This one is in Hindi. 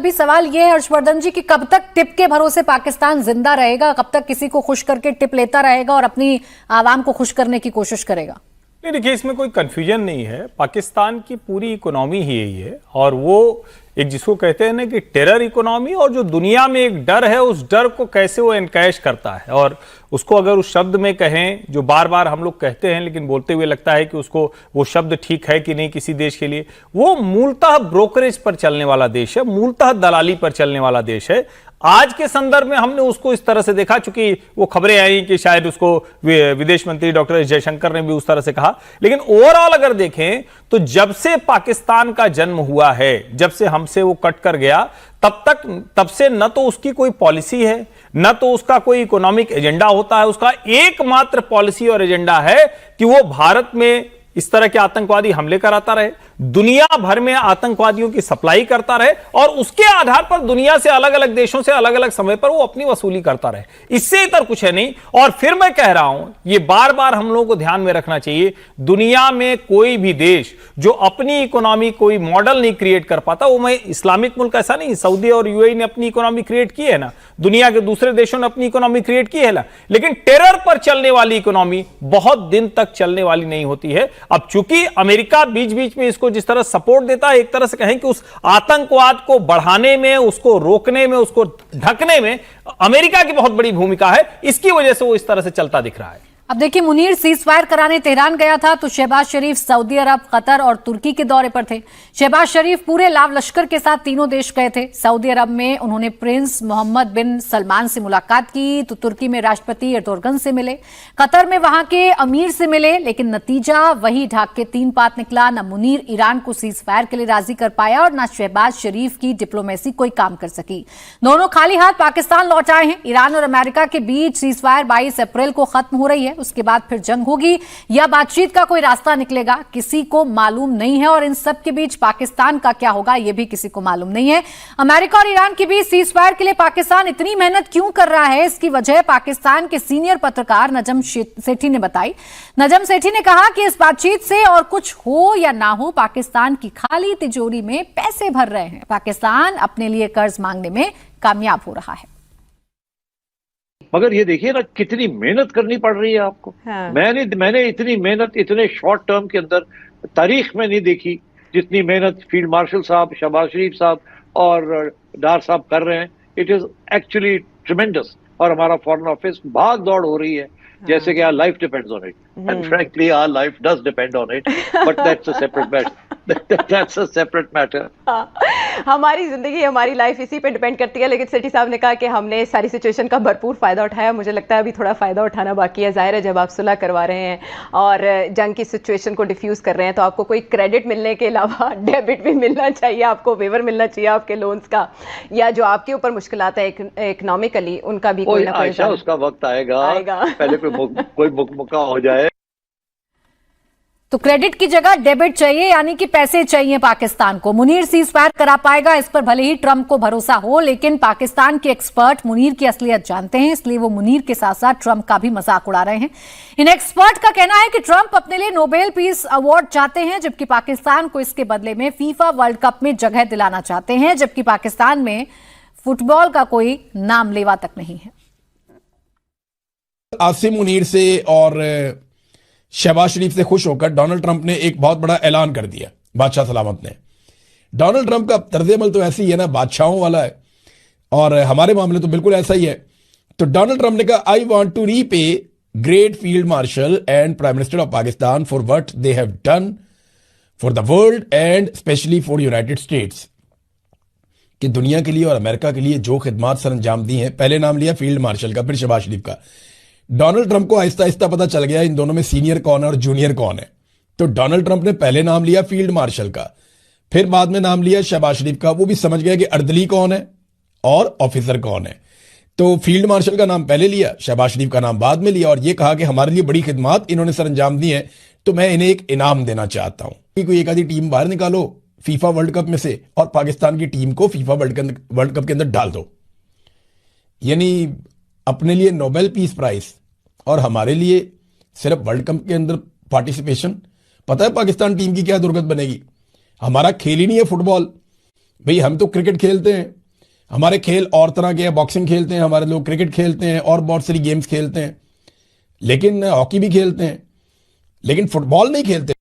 अभी सवाल ये है हर्षवर्धन जी कि कब तक टिप के भरोसे पाकिस्तान जिंदा रहेगा, कब तक किसी को खुश करके टिप लेता रहेगा और अपनी आवाम को खुश करने की कोशिश करेगा? नहीं, देखिए इसमें कोई कंफ्यूजन नहीं है। पाकिस्तान की पूरी इकोनॉमी ही यही है और वो एक जिसको कहते हैं ना कि टेरर इकोनॉमी, और जो दुनिया में एक डर है उस डर को कैसे वो एनकैश करता है। और उसको अगर उस शब्द में कहें जो बार बार हम लोग कहते हैं लेकिन बोलते हुए लगता है कि उसको वो शब्द ठीक है कि नहीं किसी देश के लिए, वो मूलतः ब्रोकरेज पर चलने वाला देश है, मूलतः दलाली पर चलने वाला देश है। आज के संदर्भ में हमने उसको इस तरह से देखा, चूंकि वो खबरें आई कि शायद उसको विदेश मंत्री डॉक्टर एस जयशंकर ने भी उस तरह से कहा, लेकिन ओवरऑल अगर देखें तो जब से पाकिस्तान का जन्म हुआ है, जब से हमसे वो कट कर गया, तब से न तो उसकी कोई पॉलिसी है, न तो उसका कोई इकोनॉमिक एजेंडा होता है। उसका एकमात्र पॉलिसी और एजेंडा है कि वो भारत में इस तरह के आतंकवादी हमले कराता रहे, दुनिया भर में आतंकवादियों की सप्लाई करता रहे और उसके आधार पर दुनिया से अलग अलग देशों से अलग अलग समय पर वो अपनी वसूली करता रहे। इससे इतर कुछ है नहीं। और फिर मैं कह रहा हूं, ये बार बार हम लोगों को ध्यान में रखना चाहिए, दुनिया में कोई भी देश जो अपनी इकोनॉमी कोई मॉडल नहीं क्रिएट कर पाता, वो मैं इस्लामिक मुल्क ऐसा नहीं, सऊदी और यूएई ने अपनी इकोनॉमी क्रिएट की है ना, दुनिया के दूसरे देशों ने अपनी इकोनॉमी क्रिएट की है ना, लेकिन टेरर पर चलने वाली इकोनॉमी बहुत दिन तक चलने वाली नहीं होती है। अब चूंकि अमेरिका बीच बीच में इसको जिस तरह सपोर्ट देता है, एक तरह से कहें कि उस आतंकवाद को बढ़ाने में, उसको रोकने में, उसको ढकने में अमेरिका की बहुत बड़ी भूमिका है, इसकी वजह से वो इस तरह से चलता दिख रहा है। अब देखिए, मुनीर सीज फायर कराने तेहरान गया था तो शहबाज शरीफ सऊदी अरब, कतर और तुर्की के दौरे पर थे। शहबाज शरीफ पूरे लाव लश्कर के साथ तीनों देश गए थे। सऊदी अरब में उन्होंने प्रिंस मोहम्मद बिन सलमान से मुलाकात की, तो तुर्की में राष्ट्रपति एर्दोगन से मिले, कतर में वहां के अमीर से मिले, लेकिन नतीजा वही ढाक के तीन पात निकला। न मुनीर ईरान को सीज फायर के लिए राजी कर पाया और न शहबाज शरीफ की डिप्लोमेसी कोई काम कर सकी। दोनों खाली हाथ पाकिस्तान लौट आए हैं। ईरान और अमेरिका के बीच सीज फायर 22 अप्रैल को खत्म हो रही है, उसके बाद फिर जंग होगी या बातचीत का कोई रास्ता निकलेगा, किसी को मालूम नहीं है। और इन सब के बीच पाकिस्तान का क्या होगा यह भी किसी को मालूम नहीं है। अमेरिका और ईरान के बीच सीज फायर के लिए पाकिस्तान इतनी मेहनत क्यों कर रहा है, इसकी वजह पाकिस्तान के सीनियर पत्रकार नजम सेठी ने बताई। नजम सेठी ने कहा कि इस बातचीत से और कुछ हो या ना हो, पाकिस्तान की खाली तिजोरी में पैसे भर रहे हैं। पाकिस्तान अपने लिए कर्ज मांगने में कामयाब हो रहा है। मगर ये देखिए ना, कितनी मेहनत करनी पड़ रही है आपको। हाँ। मैंने इतनी मेहनत इतने शॉर्ट टर्म के अंदर तारीख में नहीं देखी, जितनी मेहनत फील्ड मार्शल साहब, शहबाज शरीफ साहब और डार साहब कर रहे हैं। It is actually tremendous. और हमारा फॉरेन ऑफिस भाग दौड़ हो रही है, जैसे कि our life depends on it, and frankly our life does depend on it, but that's a separate matter. That's a separate matter. हमारी जिंदगी, हमारी लाइफ इसी पे डिपेंड करती है। लेकिन सेठी साहब ने कहा कि हमने सारी सिचुएशन का भरपूर फायदा उठाया। मुझे लगता है अभी थोड़ा फायदा उठाना बाकी है। जाहिर है जब आप सुलह करवा रहे हैं और जंग की सिचुएशन को डिफ्यूज कर रहे हैं तो आपको कोई क्रेडिट मिलने के अलावा डेबिट भी मिलना चाहिए, आपको वेवर मिलना चाहिए आपके लोन्स का, या जो आपके ऊपर मुश्किलात है इकोनॉमिकली उनका भी कोई ना कोई उसका वक्त आएगा। पहले कोई मुक्का हो जाए। तो क्रेडिट की जगह डेबिट चाहिए, यानी कि पैसे चाहिए पाकिस्तान को। मुनीर सीज फायर करा पाएगा, इस पर भले ही ट्रंप को भरोसा हो, लेकिन पाकिस्तान के एक्सपर्ट मुनीर की असलियत जानते हैं, इसलिए वो मुनीर के साथ साथ ट्रंप का भी मजाक उड़ा रहे हैं। इन एक्सपर्ट का कहना है कि ट्रंप अपने लिए नोबेल पीस अवार्ड चाहते हैं, जबकि पाकिस्तान को इसके बदले में फीफा वर्ल्ड कप में जगह दिलाना चाहते हैं, जबकि पाकिस्तान में फुटबॉल का कोई नाम लेवा तक नहीं है। आसिम मुनीर से और शहबाज शरीफ से खुश होकर डोनाल्ड ट्रंप ने एक बहुत बड़ा ऐलान कर दिया। बादशाह सलामत ने, डोनाल्ड ट्रंप का तर्ज अमल तो ऐसे ही है ना, बादशाहों वाला है, और हमारे मामले तो बिल्कुल ऐसा ही है। तो डोनाल्ड ट्रंप ने कहा, I want to repay great field marshal and prime minister of Pakistan for what they have done for the world and specially for United States. कि दुनिया के लिए और अमेरिका के लिए जो खिदमात सर अंजाम दी हैं। पहले नाम लिया फील्ड मार्शल का, फिर शहबाज शरीफ का। डोनाल्ड ट्रंप को आहिस्ता आहिस्ता पता चल गया इन दोनों में सीनियर कौन है और जूनियर कौन है। तो डोनाल्ड ट्रंप ने पहले नाम लिया फील्ड मार्शल का, फिर बाद में नाम लिया शहबाज शरीफ का। वो भी समझ गया कि अर्दली कौन है और ऑफिसर कौन है। तो फील्ड मार्शल का नाम पहले लिया, शहबाज शरीफ का नाम बाद में लिया, और ये कहा कि हमारे लिए बड़ी खिदमात इन्होंने सर अंजाम दी है, तो मैं इन्हें एक इनाम देना चाहता हूं। कोई एक आधी टीम बाहर निकालो फीफा वर्ल्ड कप में से और पाकिस्तान की टीम को फीफा वर्ल्ड कप के अंदर डाल दो। यानी अपने लिए नोबेल पीस प्राइज और हमारे लिए सिर्फ वर्ल्ड कप के अंदर पार्टिसिपेशन। पता है पाकिस्तान टीम की क्या दुर्गत बनेगी? हमारा खेल ही नहीं है फुटबॉल भाई, हम तो क्रिकेट खेलते हैं। हमारे खेल और तरह के हैं, बॉक्सिंग खेलते हैं हमारे लोग, क्रिकेट खेलते हैं और बहुत सारी गेम्स खेलते हैं, लेकिन हॉकी भी खेलते हैं, लेकिन फुटबॉल नहीं खेलते।